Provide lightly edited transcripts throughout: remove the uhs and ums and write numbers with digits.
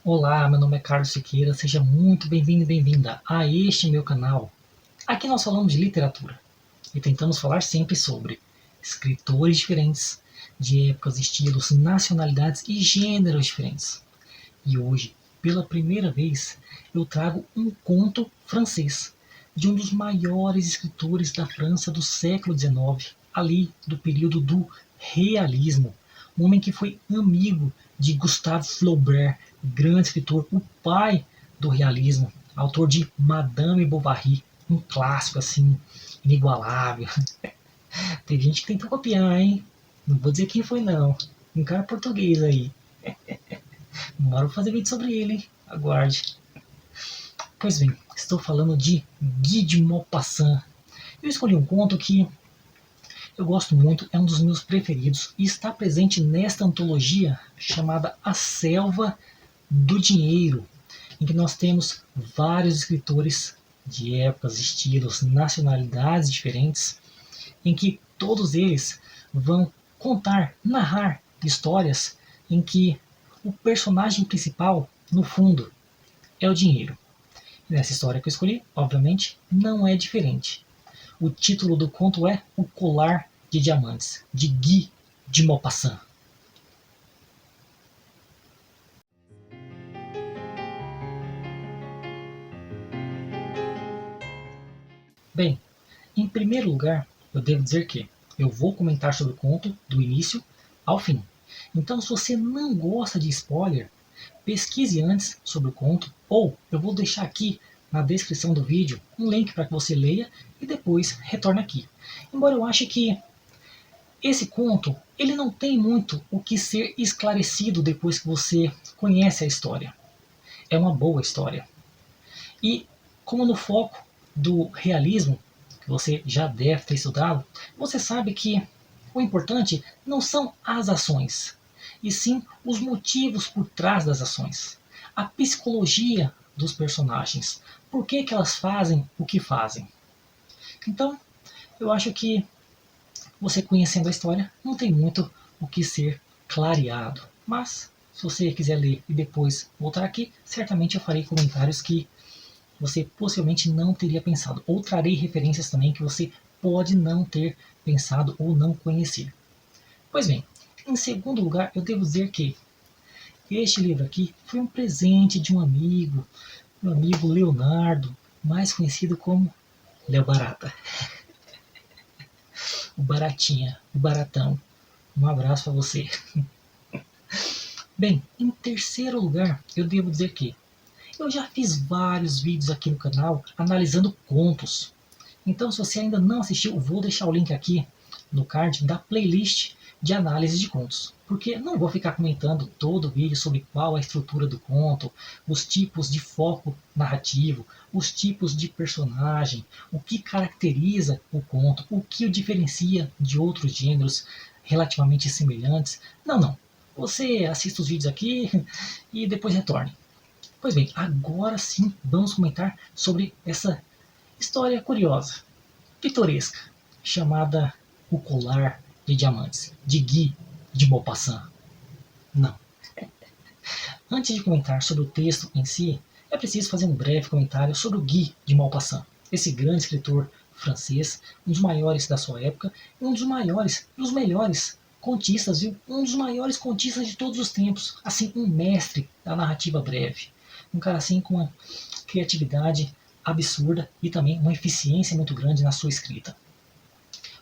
Olá, meu nome é Carlos Siqueira, seja muito bem-vindo e bem-vinda a este meu canal. Aqui nós falamos de literatura e tentamos falar sempre sobre escritores diferentes, de épocas, estilos, nacionalidades e gêneros diferentes. E hoje, pela primeira vez, eu trago um conto francês, de um dos maiores escritores da França do século XIX, ali do período do realismo, um homem que foi amigo de Gustave Flaubert, grande escritor, o pai do realismo, autor de Madame Bovary, um clássico assim, inigualável. Teve gente que tentou copiar, hein? Não vou dizer quem foi não. Um cara português aí. Uma hora eu vou fazer vídeo sobre ele, hein? Aguarde. Pois bem, estou falando de Guy de Maupassant. Eu escolhi um conto que eu gosto muito, é um dos meus preferidos e está presente nesta antologia chamada A Selva do Dinheiro, em que nós temos vários escritores de épocas, estilos, nacionalidades diferentes, em que todos eles vão contar, narrar histórias em que o personagem principal, no fundo, é o dinheiro. E nessa história que eu escolhi, obviamente, não é diferente. O título do conto é O Colar de Diamantes, de Guy de Maupassant. Bem, em primeiro lugar, eu devo dizer que eu vou comentar sobre o conto do início ao fim. Então, se você não gosta de spoiler, pesquise antes sobre o conto, ou eu vou deixar aqui na descrição do vídeo um link para que você leia e depois retorne aqui. Embora eu ache que esse conto ele não tem muito o que ser esclarecido depois que você conhece a história. É uma boa história. E como no foco do realismo, que você já deve ter estudado, você sabe que o importante não são as ações, e sim os motivos por trás das ações. A psicologia dos personagens. Por que, que elas fazem o que fazem? Então, eu acho que você conhecendo a história, não tem muito o que ser clareado. Mas, se você quiser ler e depois voltar aqui, certamente eu farei comentários que você possivelmente não teria pensado. Ou trarei referências também que você pode não ter pensado ou não conhecer. Pois bem, em segundo lugar, eu devo dizer que este livro aqui foi um presente de um amigo, meu amigo Leonardo, mais conhecido como Léo Barata, o Baratinha, o Baratão. Um abraço para você. Bem, em terceiro lugar, eu devo dizer que eu já fiz vários vídeos aqui no canal analisando contos. Então, se você ainda não assistiu, vou deixar o link aqui no card da playlist de análise de contos. Porque não vou ficar comentando todo o vídeo sobre qual a estrutura do conto, os tipos de foco narrativo, os tipos de personagem, o que caracteriza o conto, o que o diferencia de outros gêneros relativamente semelhantes. Não, não. Você assista os vídeos aqui e depois retorne. Pois bem, agora sim vamos comentar sobre essa história curiosa, pitoresca, chamada O Colar de Diamantes, de Guy de Maupassant. Não. Antes de comentar sobre o texto em si, é preciso fazer um breve comentário sobre o Guy de Maupassant, esse grande escritor francês, um dos maiores da sua época, e um dos maiores e os melhores contistas, viu? Um dos maiores contistas de todos os tempos, assim, um mestre da narrativa breve. Um cara assim com uma criatividade absurda e também uma eficiência muito grande na sua escrita.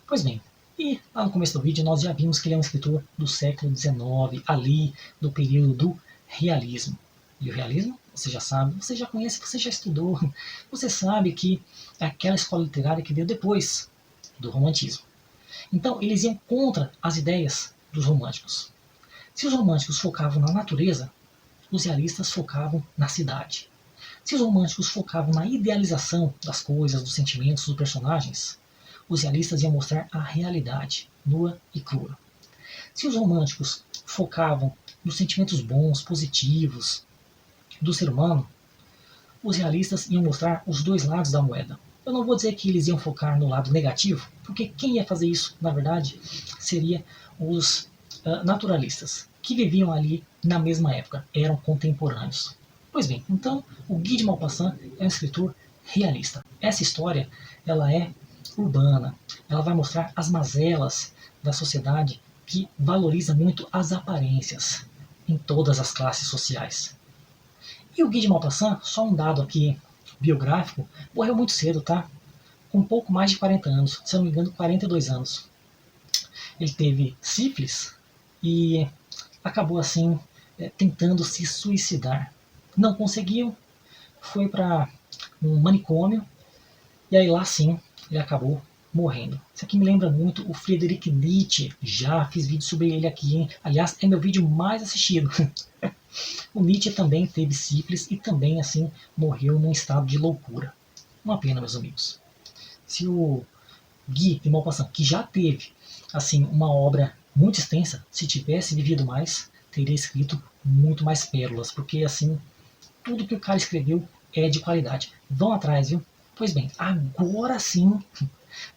Pois bem, e lá no começo do vídeo nós já vimos que ele é um escritor do século XIX, ali do período do realismo. E o realismo, você já sabe, você já conhece, você já estudou, você sabe que é aquela escola literária que veio depois do romantismo. Então eles iam contra as ideias dos românticos. Se os românticos focavam na natureza, os realistas focavam na cidade. Se os românticos focavam na idealização das coisas, dos sentimentos, dos personagens, os realistas iam mostrar a realidade, nua e crua. Se os românticos focavam nos sentimentos bons, positivos do ser humano, os realistas iam mostrar os dois lados da moeda. Eu não vou dizer que eles iam focar no lado negativo, porque quem ia fazer isso, na verdade, seria os naturalistas, que viviam ali na mesma época, eram contemporâneos. Pois bem, então o Guy de Maupassant é um escritor realista. Essa história ela é urbana, ela vai mostrar as mazelas da sociedade que valoriza muito as aparências em todas as classes sociais. E o Guy de Maupassant, só um dado aqui biográfico, morreu muito cedo, tá? Com um pouco mais de 40 anos, se eu não me engano, 42 anos. Ele teve sífilis e acabou assim tentando se suicidar. Não conseguiu, foi para um manicômio e aí lá sim ele acabou morrendo. Isso aqui me lembra muito o Friedrich Nietzsche. Já fiz vídeo sobre ele aqui, hein? Aliás, é meu vídeo mais assistido. O Nietzsche também teve sífilis e também assim morreu num estado de loucura. Uma pena, meus amigos. Se o Guy de Maupassant, que já teve assim uma obra muito extensa, se tivesse vivido mais, teria escrito muito mais pérolas, porque assim tudo que o cara escreveu é de qualidade. Vão atrás, viu? Pois bem, agora sim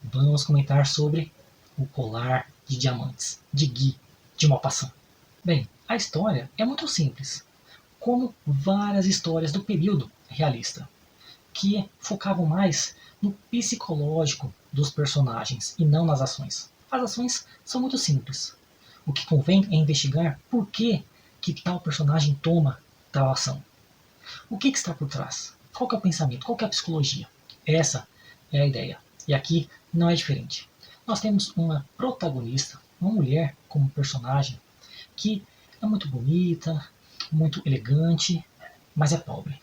vamos comentar sobre o Colar de Diamantes, de Guy de Maupassant. Bem, a história é muito simples, como várias histórias do período realista, que focavam mais no psicológico dos personagens e não nas ações. As ações são muito simples. O que convém é investigar por que tal personagem toma tal ação. O que está por trás? Qual que é o pensamento? Qual que é a psicologia? Essa é a ideia. E aqui não é diferente. Nós temos uma protagonista, uma mulher como personagem, que é muito bonita, muito elegante, mas é pobre.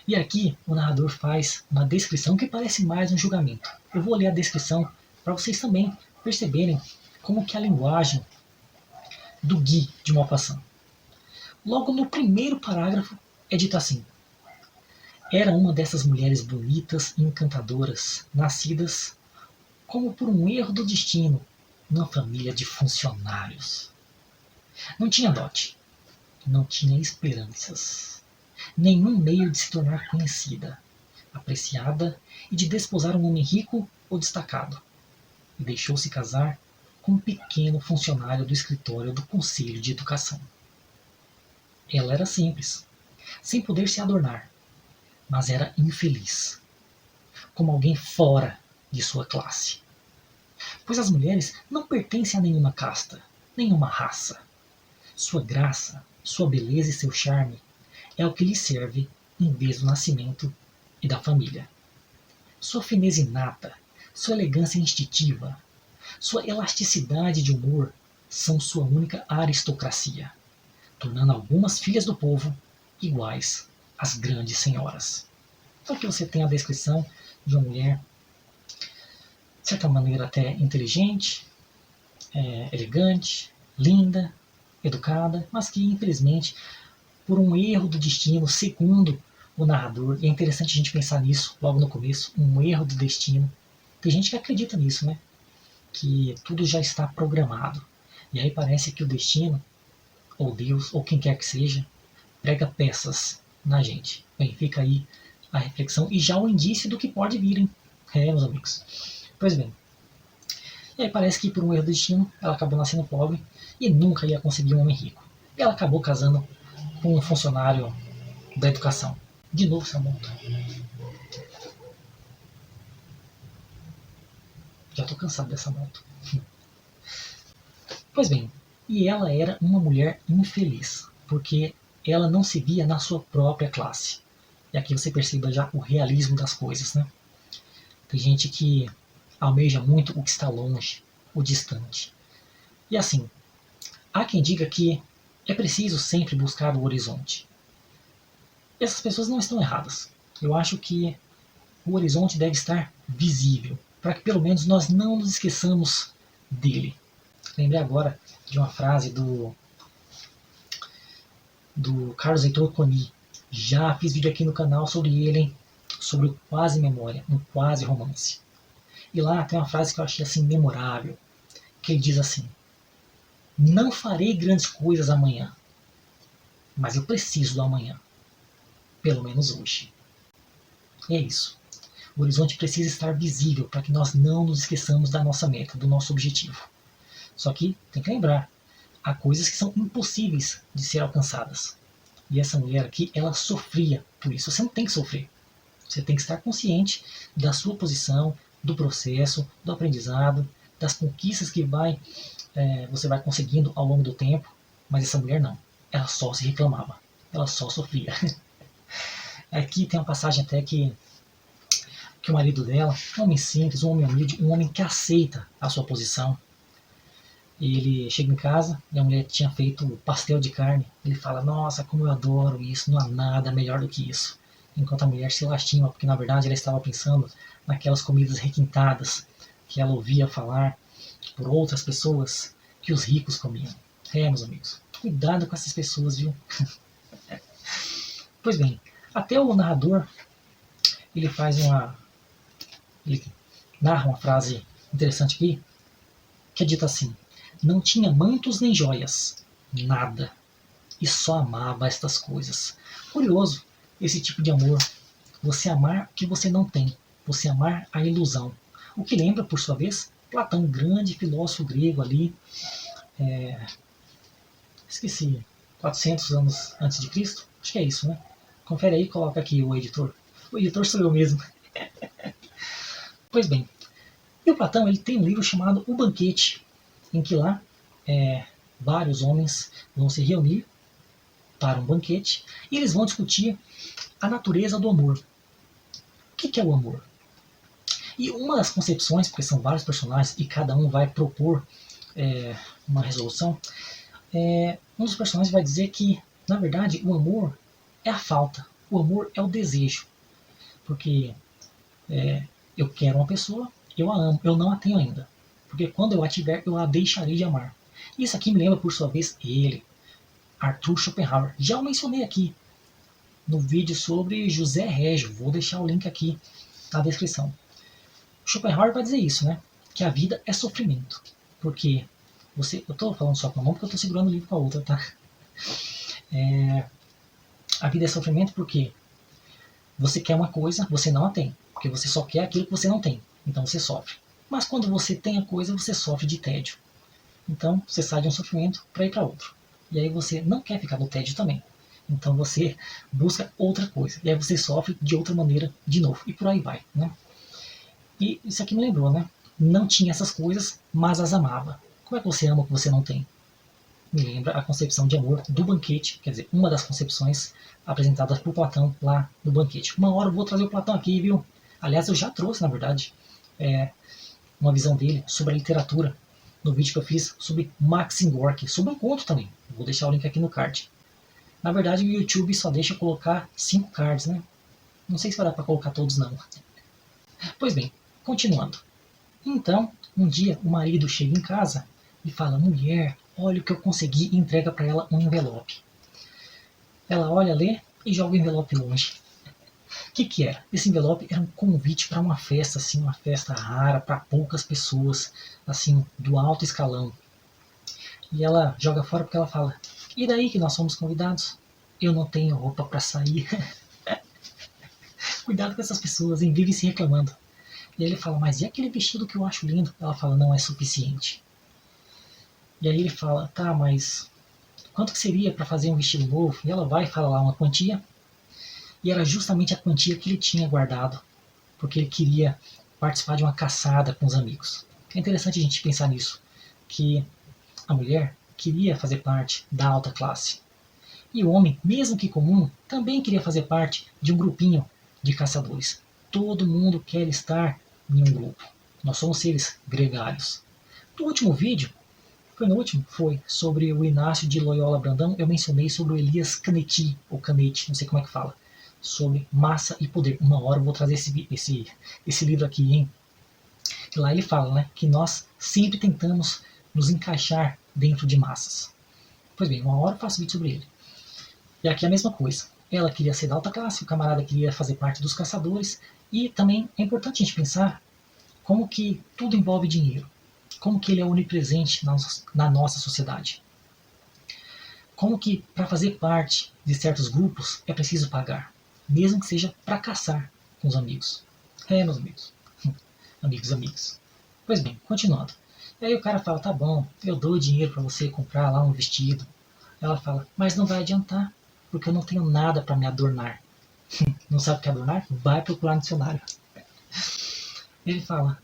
E aqui o narrador faz uma descrição que parece mais um julgamento. Eu vou ler a descrição para vocês também perceberem como que é a linguagem do Guy de Maupassant. Logo no primeiro parágrafo é dito assim: era uma dessas mulheres bonitas e encantadoras, nascidas como por um erro do destino, numa família de funcionários. Não tinha dote, não tinha esperanças, nenhum meio de se tornar conhecida, apreciada e de desposar um homem rico ou destacado, e deixou-se casar com um pequeno funcionário do escritório do Conselho de Educação. Ela era simples, sem poder se adornar, mas era infeliz, como alguém fora de sua classe. Pois as mulheres não pertencem a nenhuma casta, nenhuma raça. Sua graça, sua beleza e seu charme é o que lhe serve em vez do nascimento e da família. Sua fineza inata, sua elegância instintiva, sua elasticidade de humor são sua única aristocracia, tornando algumas filhas do povo iguais às grandes senhoras. Então aqui você tem a descrição de uma mulher, de certa maneira até inteligente, elegante, linda, educada, mas que infelizmente, por um erro do destino, segundo o narrador, e é interessante a gente pensar nisso logo no começo, um erro do destino. Tem gente que acredita nisso, né? Que tudo já está programado. E aí parece que o destino, ou Deus, ou quem quer que seja, prega peças na gente. Bem, fica aí a reflexão e já o indício do que pode vir, hein? Meus amigos. Pois bem. E aí parece que por um erro do destino, ela acabou nascendo pobre e nunca ia conseguir um homem rico. E ela acabou casando com um funcionário da educação. De novo essa moto. Já estou cansado dessa moto. Pois bem, e ela era uma mulher infeliz, porque ela não se via na sua própria classe. E aqui você perceba já o realismo das coisas, né? Tem gente que almeja muito o que está longe, o distante. E assim, há quem diga que é preciso sempre buscar o horizonte. Essas pessoas não estão erradas. Eu acho que o horizonte deve estar visível, para que pelo menos nós não nos esqueçamos dele. Lembrei agora de uma frase do Carlos Heitor Coni. Já fiz vídeo aqui no canal sobre ele, hein? Sobre o quase memória, um quase romance. E lá tem uma frase que eu achei assim memorável, que ele diz assim: não farei grandes coisas amanhã, mas eu preciso do amanhã, pelo menos hoje. E é isso. O horizonte precisa estar visível para que nós não nos esqueçamos da nossa meta, do nosso objetivo. Só que tem que lembrar, há coisas que são impossíveis de ser alcançadas. E essa mulher aqui, ela sofria por isso. Você não tem que sofrer. Você tem que estar consciente da sua posição, do processo, do aprendizado, das conquistas que você vai conseguindo ao longo do tempo. Mas essa mulher não. Ela só se reclamava. Ela só sofria. Aqui tem uma passagem até que o marido dela, um homem simples, um homem humilde, um homem que aceita a sua posição. E ele chega em casa e a mulher tinha feito pastel de carne. Ele fala, nossa, como eu adoro isso, não há nada melhor do que isso. Enquanto a mulher se lastima, porque na verdade ela estava pensando naquelas comidas requintadas que ela ouvia falar por outras pessoas que os ricos comiam. Meus amigos, cuidado com essas pessoas, viu? Pois bem, até o narrador, ele narra uma frase interessante aqui, que é dita assim, não tinha mantos nem joias, nada, e só amava estas coisas. Curioso, esse tipo de amor, você amar o que você não tem, você amar a ilusão. O que lembra, por sua vez, Platão, grande filósofo grego ali, esqueci, 400 anos antes de Cristo? Acho que é isso, né? Confere aí e coloca aqui o editor. O editor sou eu mesmo. Pois bem, e o Platão ele tem um livro chamado O Banquete, em que lá vários homens vão se reunir para um banquete e eles vão discutir a natureza do amor. O que é o amor? E uma das concepções, porque são vários personagens e cada um vai propor uma resolução, um dos personagens vai dizer que, na verdade, o amor é a falta, o amor é o desejo. Porque eu quero uma pessoa, eu a amo, eu não a tenho ainda. Porque quando eu a tiver, eu a deixarei de amar. Isso aqui me lembra, por sua vez, ele, Arthur Schopenhauer. Já o mencionei aqui no vídeo sobre José Régio. Vou deixar o link aqui na descrição. Schopenhauer vai dizer isso, né? Que a vida é sofrimento. Porque eu estou falando só com a mão porque eu estou segurando o livro com a outra, tá? A vida é sofrimento porque você quer uma coisa, você não a tem. Porque você só quer aquilo que você não tem. Então você sofre. Mas quando você tem a coisa, você sofre de tédio. Então você sai de um sofrimento para ir para outro. E aí você não quer ficar no tédio também. Então você busca outra coisa. E aí você sofre de outra maneira de novo. E por aí vai, né? E isso aqui me lembrou, né? Não tinha essas coisas, mas as amava. Como é que você ama o que você não tem? Me lembra a concepção de amor do banquete, quer dizer, uma das concepções apresentadas por Platão lá no banquete. Uma hora eu vou trazer o Platão aqui, viu? Aliás, eu já trouxe, na verdade, uma visão dele sobre a literatura no vídeo que eu fiz sobre Maxim Gorky, sobre um conto também. Vou deixar o link aqui no card. Na verdade, o YouTube só deixa eu colocar 5 cards, né? Não sei se vai dar para colocar todos, não. Pois bem, continuando. Então, um dia, o marido chega em casa e fala, mulher, olha o que eu consegui, e entrega para ela um envelope. Ela olha, lê e joga o envelope longe. O que era? Esse envelope era um convite para uma festa, assim, uma festa rara, para poucas pessoas, assim, do alto escalão. E ela joga fora porque ela fala, e daí que nós somos convidados? Eu não tenho roupa para sair. Cuidado com essas pessoas, hein? Vivem se reclamando. E aí ele fala, mas e aquele vestido que eu acho lindo? Ela fala, não é suficiente. E aí ele fala, tá, mas quanto que seria para fazer um vestido novo? E ela vai e fala lá uma quantia. E era justamente a quantia que ele tinha guardado, porque ele queria participar de uma caçada com os amigos. É interessante a gente pensar nisso, que a mulher queria fazer parte da alta classe. E o homem, mesmo que comum, também queria fazer parte de um grupinho de caçadores. Todo mundo quer estar em um grupo. Nós somos seres gregários. No último vídeo, foi sobre o Inácio de Loyola Brandão, eu mencionei sobre o Elias Canetti, ou Canetti, não sei como é que fala, sobre massa e poder. Uma hora eu vou trazer esse livro aqui, hein? E lá ele fala, né, que nós sempre tentamos nos encaixar dentro de massas. Pois bem, uma hora eu faço vídeo sobre ele. E aqui é a mesma coisa. Ela queria ser da alta classe, o camarada queria fazer parte dos caçadores, e também é importante a gente pensar como que tudo envolve dinheiro. Como que ele é onipresente na nossa sociedade. Como que para fazer parte de certos grupos é preciso pagar, mesmo que seja para caçar com os amigos. Meus amigos. Amigos. Pois bem, continuando. E aí o cara fala, tá bom, eu dou o dinheiro para você comprar lá um vestido. Ela fala, mas não vai adiantar, porque eu não tenho nada para me adornar. Não sabe o que é adornar? Vai procurar no dicionário. Ele fala,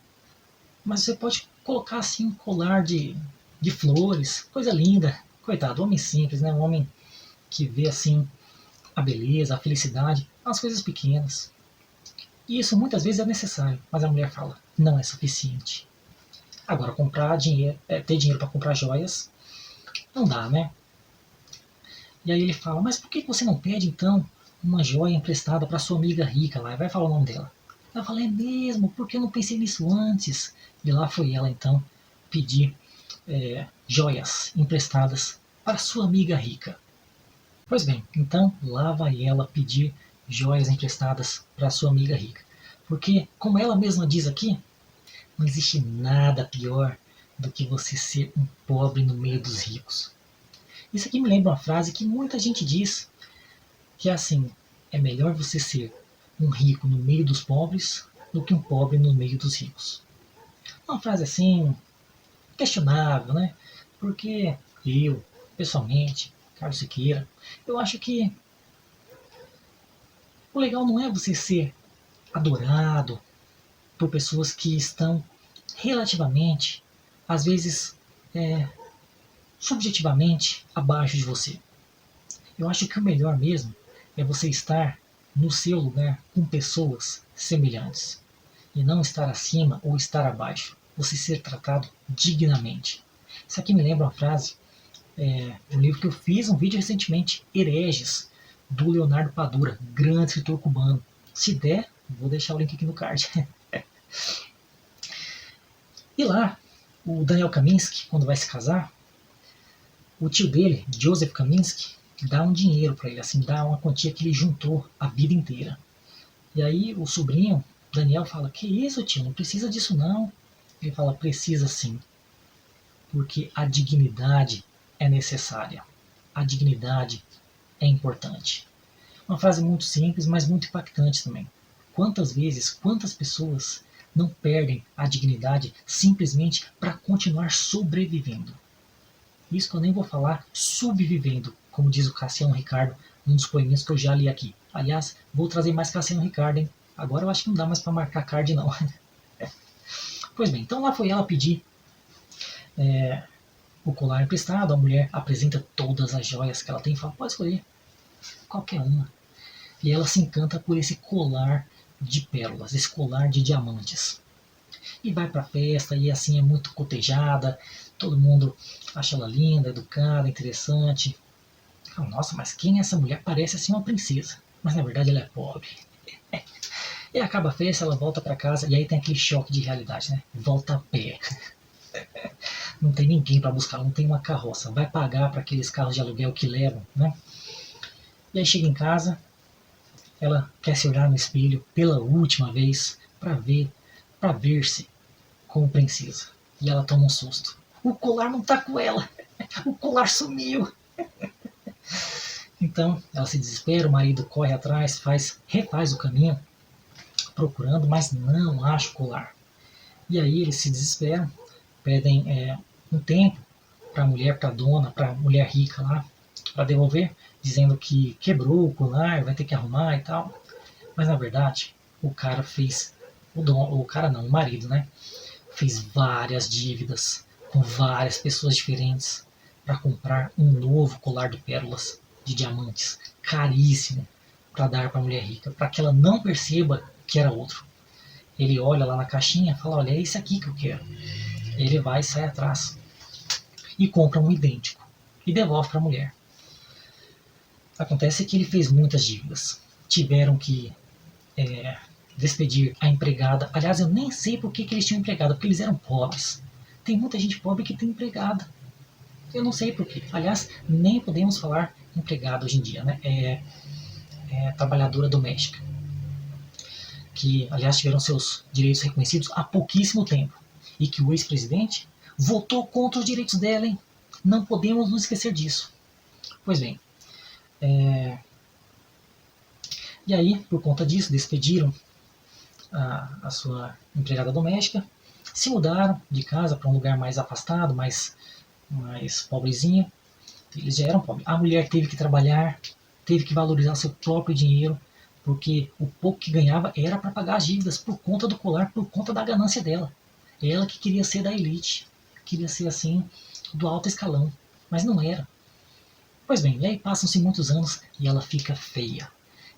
mas você pode colocar assim um colar de flores, coisa linda. Coitado, homem simples, né? Um homem que vê assim a beleza, a felicidade, as coisas pequenas. E isso muitas vezes é necessário, mas a mulher fala, não é suficiente. Agora, comprar dinheiro, ter dinheiro para comprar joias, não dá, né? E aí ele fala, mas por que você não pede então uma joia emprestada para sua amiga rica lá? E vai falar o nome dela. Ela fala, é mesmo, porque eu não pensei nisso antes? E lá foi ela então pedir joias emprestadas para sua amiga rica. Pois bem, então lá vai ela pedir joias emprestadas para sua amiga rica. Porque, como ela mesma diz aqui, não existe nada pior do que você ser um pobre no meio dos ricos. Isso aqui me lembra uma frase que muita gente diz, que é assim, é melhor você ser um rico no meio dos pobres do que um pobre no meio dos ricos. Uma frase assim, questionável, né? Porque eu, pessoalmente, Carlos Siqueira, eu acho que o legal não é você ser adorado por pessoas que estão relativamente, às vezes, é, subjetivamente, abaixo de você. Eu acho que o melhor mesmo é você estar no seu lugar com pessoas semelhantes e não estar acima ou estar abaixo. Você ser tratado dignamente. Isso aqui me lembra uma frase de um livro que eu fiz um vídeo recentemente, Hereges, do Leonardo Padura, grande escritor cubano. Se der, vou deixar o link aqui no card. E lá, o Daniel Kaminsky, quando vai se casar, o tio dele, Joseph Kaminsky, dá um dinheiro para ele, assim, dá uma quantia que ele juntou a vida inteira. E aí o sobrinho, Daniel, fala, que isso, tio, não precisa disso não. Ele fala, precisa sim, porque a dignidade é necessária. A dignidade é importante. Uma frase muito simples, mas muito impactante também. Quantas vezes, quantas pessoas não perdem a dignidade simplesmente para continuar sobrevivendo? Isso que eu nem vou falar subvivendo, como diz o Cassiano Ricardo num dos poeminhas que eu já li aqui. Aliás, vou trazer mais Cassiano Ricardo, hein? Agora eu acho que não dá mais para marcar card, não. Pois bem, então lá foi ela pedir o colar emprestado, a mulher apresenta todas as joias que ela tem e fala, pode escolher, qualquer uma. E ela se encanta por esse colar de pérolas, esse colar de diamantes. E vai pra festa, e assim é muito cotejada, todo mundo acha ela linda, educada, interessante. Nossa, mas quem é essa mulher? Parece assim uma princesa. Mas na verdade ela é pobre. E acaba a festa, ela volta para casa e aí tem aquele choque de realidade, né? Volta a pé. Não tem ninguém para buscar, não tem uma carroça. Vai pagar para aqueles carros de aluguel que levam, né? E aí chega em casa, ela quer se olhar no espelho pela última vez para ver-se como princesa. E ela toma um susto. O colar não tá com ela. O colar sumiu. Então ela se desespera, o marido corre atrás, refaz o caminho procurando, mas não acha o colar. E aí eles se desesperam, pedem um tempo para a mulher, para a dona, para a mulher rica lá, para devolver, dizendo que quebrou o colar, vai ter que arrumar e tal. Mas na verdade, o cara fez, o cara não, o marido, né? Fez várias dívidas com várias pessoas diferentes para comprar um novo colar de pérolas de diamantes, caríssimo, para dar para a mulher rica, para que ela não perceba que era outro. Ele olha lá na caixinha e fala, olha, é esse aqui que eu quero. Ele vai e sai atrás e compra um idêntico e devolve para a mulher. Acontece que ele fez muitas dívidas. Tiveram que despedir a empregada. Aliás, eu nem sei por que eles tinham empregada, porque eles eram pobres. Tem muita gente pobre que tem empregada. Eu não sei por quê. Aliás, nem podemos falar empregada hoje em dia, né? É trabalhadora doméstica. Que, aliás, tiveram seus direitos reconhecidos há pouquíssimo tempo. E que o ex-presidente votou contra os direitos dela, hein? Não podemos nos esquecer disso. Pois bem, e aí, por conta disso, despediram a sua empregada doméstica. Se mudaram de casa para um lugar mais afastado, mais pobrezinho. Eles já eram pobres. A mulher teve que trabalhar, teve que valorizar seu próprio dinheiro, porque o pouco que ganhava era para pagar as dívidas por conta do colar, por conta da ganância dela. Ela que queria ser da elite, queria ser assim, do alto escalão, mas não era. Pois bem, e aí passam-se muitos anos e ela fica feia.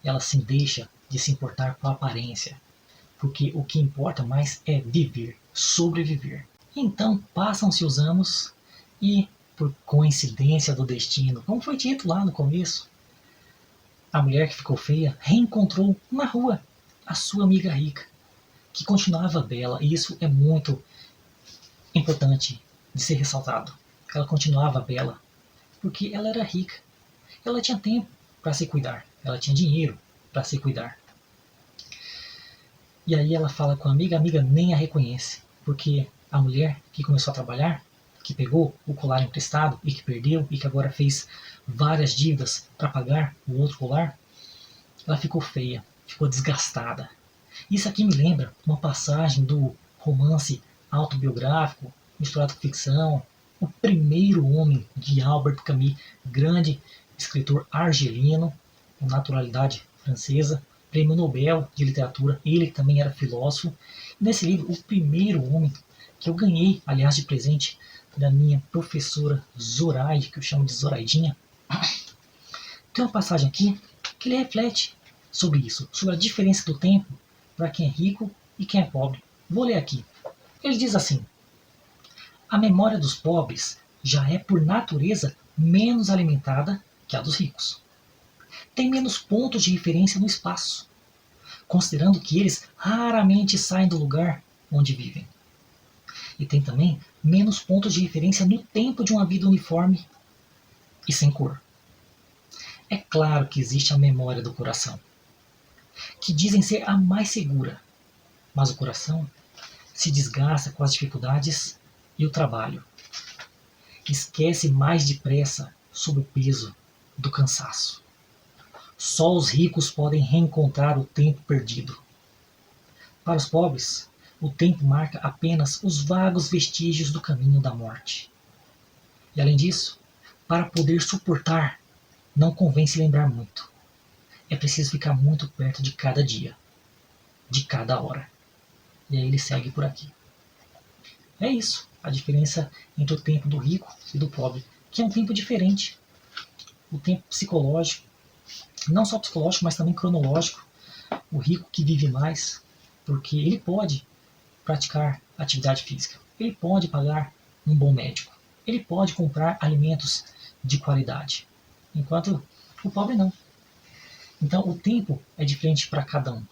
Ela se deixa de se importar com a aparência, porque o que importa mais é viver, sobreviver. Então passam-se os anos e, por coincidência do destino, como foi dito lá no começo, a mulher que ficou feia reencontrou na rua a sua amiga rica, que continuava bela, e isso é muito importante de ser ressaltado. Ela continuava bela, porque ela era rica. Ela tinha tempo para se cuidar, ela tinha dinheiro para se cuidar. E aí ela fala com a amiga nem a reconhece, porque a mulher que começou a trabalhar, que pegou o colar emprestado e que perdeu e que agora fez várias dívidas para pagar o outro colar, ela ficou feia, ficou desgastada. Isso aqui me lembra uma passagem do romance autobiográfico misturado com ficção, O Primeiro Homem, de Albert Camus, grande escritor argelino, com naturalidade francesa, prêmio Nobel de literatura, ele que também era filósofo. Nesse livro, O Primeiro Homem, que eu ganhei, aliás, de presente da minha professora Zoraide, que eu chamo de Zoraidinha, tem uma passagem aqui que ele reflete sobre isso, sobre a diferença do tempo para quem é rico e quem é pobre. Vou ler aqui. Ele diz assim: a memória dos pobres já é por natureza menos alimentada que a dos ricos. Tem menos pontos de referência no espaço, considerando que eles raramente saem do lugar onde vivem. E tem também menos pontos de referência no tempo de uma vida uniforme e sem cor. É claro que existe a memória do coração, que dizem ser a mais segura, mas o coração se desgasta com as dificuldades e o trabalho. Esquece mais depressa sob o peso do cansaço. Só os ricos podem reencontrar o tempo perdido. Para os pobres, o tempo marca apenas os vagos vestígios do caminho da morte. E além disso, para poder suportar, não convém se lembrar muito. É preciso ficar muito perto de cada dia, de cada hora. E aí ele segue por aqui. É isso, a diferença entre o tempo do rico e do pobre, que é um tempo diferente. O tempo psicológico, não só psicológico, mas também cronológico. O rico que vive mais, porque ele pode praticar atividade física, ele pode pagar um bom médico, ele pode comprar alimentos de qualidade, enquanto o pobre não. Então o tempo é diferente para cada um.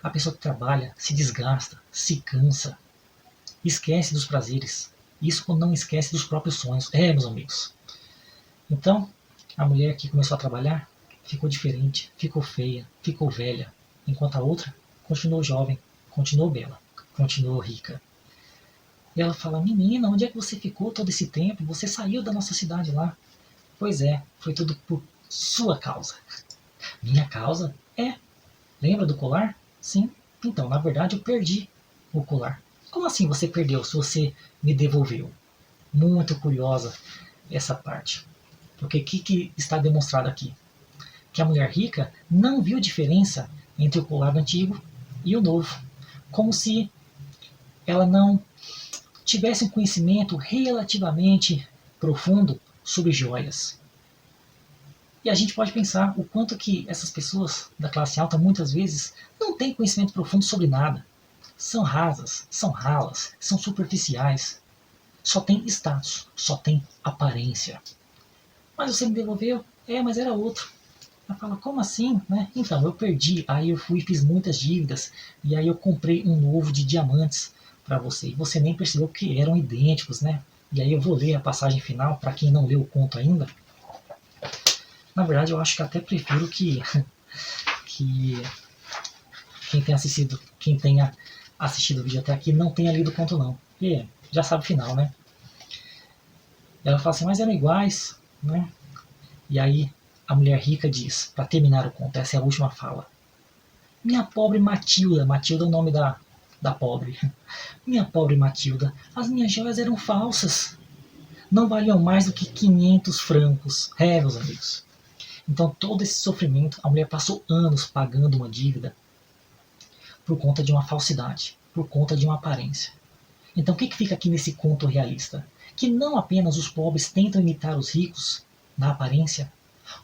A pessoa que trabalha se desgasta, se cansa, esquece dos prazeres. Isso quando não esquece dos próprios sonhos. Meus amigos. Então, a mulher que começou a trabalhar ficou diferente, ficou feia, ficou velha, enquanto a outra continuou jovem, continuou bela, continuou rica. E ela fala: menina, onde é que você ficou todo esse tempo? Você saiu da nossa cidade lá. Pois é, foi tudo por sua causa. Minha causa? É. Lembra do colar? Sim. Então, na verdade, eu perdi o colar. Como assim você perdeu se você me devolveu? Muito curiosa essa parte. Porque o que está demonstrado aqui? Que a mulher rica não viu diferença entre o colar antigo e o novo. Como se ela não tivesse um conhecimento relativamente profundo sobre joias. E a gente pode pensar o quanto que essas pessoas da classe alta muitas vezes não têm conhecimento profundo sobre nada. São rasas, são ralas, são superficiais. Só tem status, só tem aparência. Mas você me devolveu? Mas era outro. Ela fala: como assim? Né? Então, eu perdi, aí eu fui e fiz muitas dívidas, e aí eu comprei um novo de diamantes para você, e você nem percebeu que eram idênticos, né? E aí eu vou ler a passagem final, para quem não leu o conto ainda. Na verdade, eu acho que até prefiro que quem tenha assistido o vídeo até aqui não tenha lido o conto não, porque já sabe o final, né? E ela fala assim: mas eram iguais, né? E aí a mulher rica diz, para terminar o conto, essa é a última fala: minha pobre Matilda, Matilda é o nome da da pobre. Minha pobre Matilda, as minhas joias eram falsas. Não valiam mais do que 500 francos. Meus amigos. Então todo esse sofrimento, a mulher passou anos pagando uma dívida por conta de uma falsidade, por conta de uma aparência. Então o que fica aqui nesse conto realista? Que não apenas os pobres tentam imitar os ricos na aparência,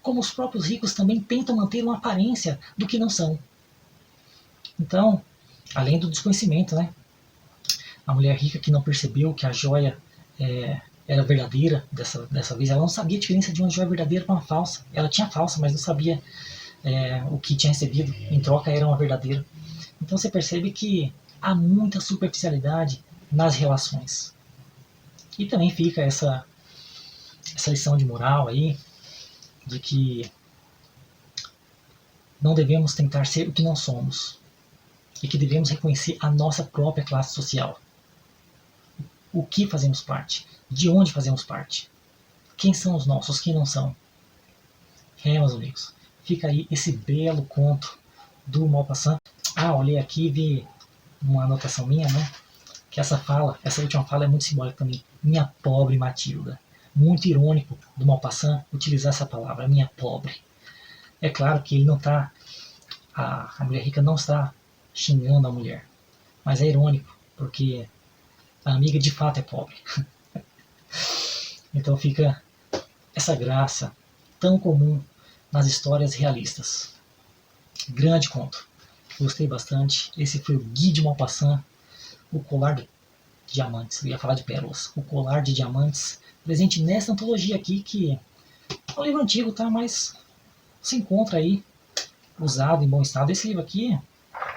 como os próprios ricos também tentam manter uma aparência do que não são. Então, além do desconhecimento, né? A mulher rica que não percebeu que a joia era verdadeira, dessa vez, ela não sabia a diferença de uma joia verdadeira para uma falsa. Ela tinha falsa, mas não sabia o que tinha recebido. Em troca era uma verdadeira. Então você percebe que há muita superficialidade nas relações. E também fica essa lição de moral aí, de que não devemos tentar ser o que não somos. E que devemos reconhecer a nossa própria classe social. O que fazemos parte? De onde fazemos parte? Quem são os nossos, quem não são? Meus amigos, fica aí esse belo conto do Maupassant. Olhei aqui e vi uma anotação minha, né? Que essa última fala é muito simbólica também. Minha pobre Matilda. Muito irônico do Maupassant utilizar essa palavra, minha pobre. É claro que ele não está, a mulher rica não está xingando a mulher, mas é irônico, porque a amiga de fato é pobre. Então fica essa graça tão comum nas histórias realistas. Grande conto. Gostei bastante. Esse foi o Guy de Maupassant, o colar de diamantes. Eu ia falar de pérolas. O colar de diamantes, presente nessa antologia aqui, que é um livro antigo, tá? Mas se encontra aí, usado, em bom estado. Esse livro aqui,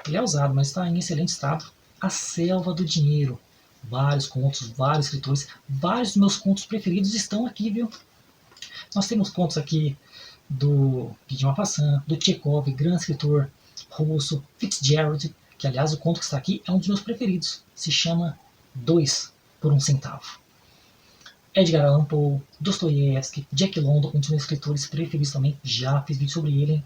ele é usado, mas está em excelente estado. A Selva do Dinheiro. Vários contos, vários escritores. Vários dos meus contos preferidos estão aqui, viu? Nós temos contos aqui do Guy de Maupassant, do Chekhov, grande escritor russo, Fitzgerald, que aliás o conto que está aqui é um dos meus preferidos. Se chama 2 por 1 centavo. Edgar Allan Poe, Dostoiévski, Jack London, um dos meus escritores preferidos também, já fiz vídeo sobre ele.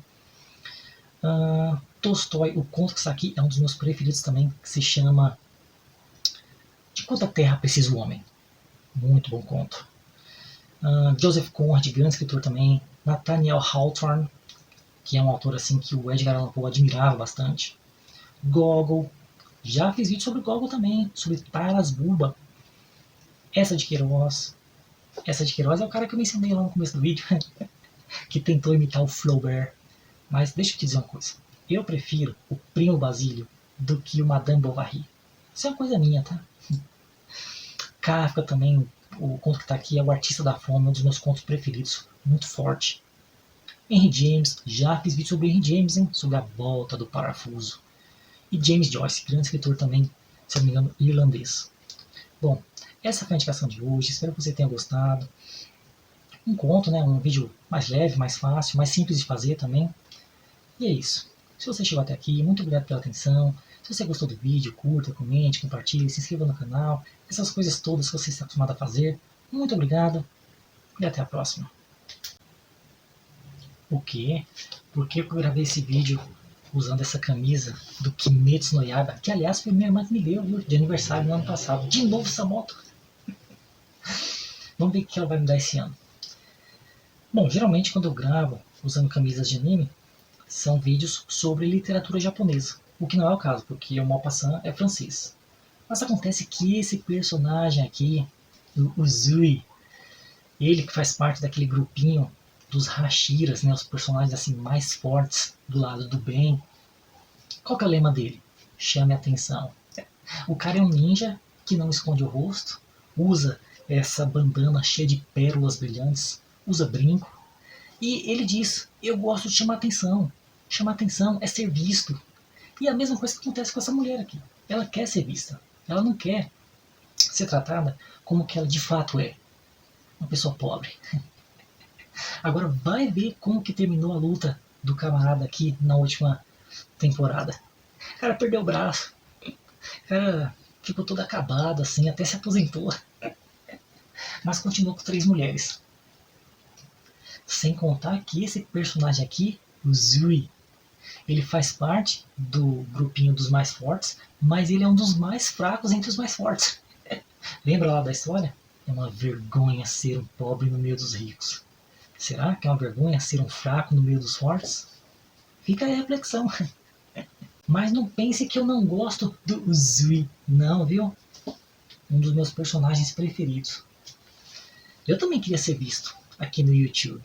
Tolstói, o conto que está aqui é um dos meus preferidos também, que se chama De Quanta Terra Precisa o Homem. Muito bom conto. Joseph Conrad, grande escritor também. Nathaniel Hawthorne, que é um autor assim que o Edgar Allan Poe admirava bastante. Gogol, já fiz vídeo sobre Gogol também, sobre Taras Bulba. Essa de Queiroz é o cara que eu mencionei lá no começo do vídeo, que tentou imitar o Flaubert. Mas deixa eu te dizer uma coisa, eu prefiro o Primo Basílio do que o Madame Bovary. Isso é uma coisa minha, tá? Kafka também, o conto que está aqui é O Artista da Fome, um dos meus contos preferidos, muito forte. Henry James, já fiz vídeo sobre Henry James, hein? Sobre a volta do parafuso. E James Joyce, grande escritor também, se eu não me engano, irlandês. Bom, essa foi a indicação de hoje, espero que você tenha gostado. Um conto, né? Um vídeo mais leve, mais fácil, mais simples de fazer também. E é isso. Se você chegou até aqui, muito obrigado pela atenção. Se você gostou do vídeo, curta, comente, compartilhe, se inscreva no canal. Essas coisas todas que você está acostumado a fazer. Muito obrigado e até a próxima. O quê? Por que eu gravei esse vídeo usando essa camisa do Kimetsu no Yaiba? Que aliás foi minha irmã que me deu, viu? De aniversário no ano passado. De novo essa moto. Vamos ver o que ela vai me dar esse ano. Bom, geralmente quando eu gravo usando camisas de anime, são vídeos sobre literatura japonesa. O que não é o caso, porque o Maupassant é francês. Mas acontece que esse personagem aqui, o Uzui, ele que faz parte daquele grupinho dos Hashiras, né, os personagens assim mais fortes do lado do bem. Qual que é o lema dele? Chame a atenção. O cara é um ninja que não esconde o rosto, usa essa bandana cheia de pérolas brilhantes, usa brinco, e ele diz, eu gosto de chamar atenção. Chamar atenção é ser visto. E é a mesma coisa que acontece com essa mulher aqui. Ela quer ser vista. Ela não quer ser tratada como que ela de fato é. Uma pessoa pobre. Agora vai ver como que terminou a luta do camarada aqui na última temporada. O cara perdeu o braço. O cara ficou todo acabado assim, até se aposentou. Mas continuou com 3 mulheres. Sem contar que esse personagem aqui, o Zui, Ele faz parte do grupinho dos mais fortes, mas ele é um dos mais fracos entre os mais fortes. Lembra lá da história? É uma vergonha ser um pobre no meio dos ricos. Será que é uma vergonha ser um fraco no meio dos fortes? Fica aí a reflexão. Mas não pense que eu não gosto do Uzui. Não, viu? Um dos meus personagens preferidos. Eu também queria ser visto aqui no YouTube.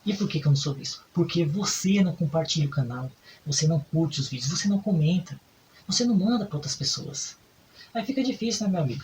E por que eu não sou visto? Porque você não compartilha o canal, você não curte os vídeos, você não comenta, você não manda para outras pessoas. Aí fica difícil, né, meu amigo?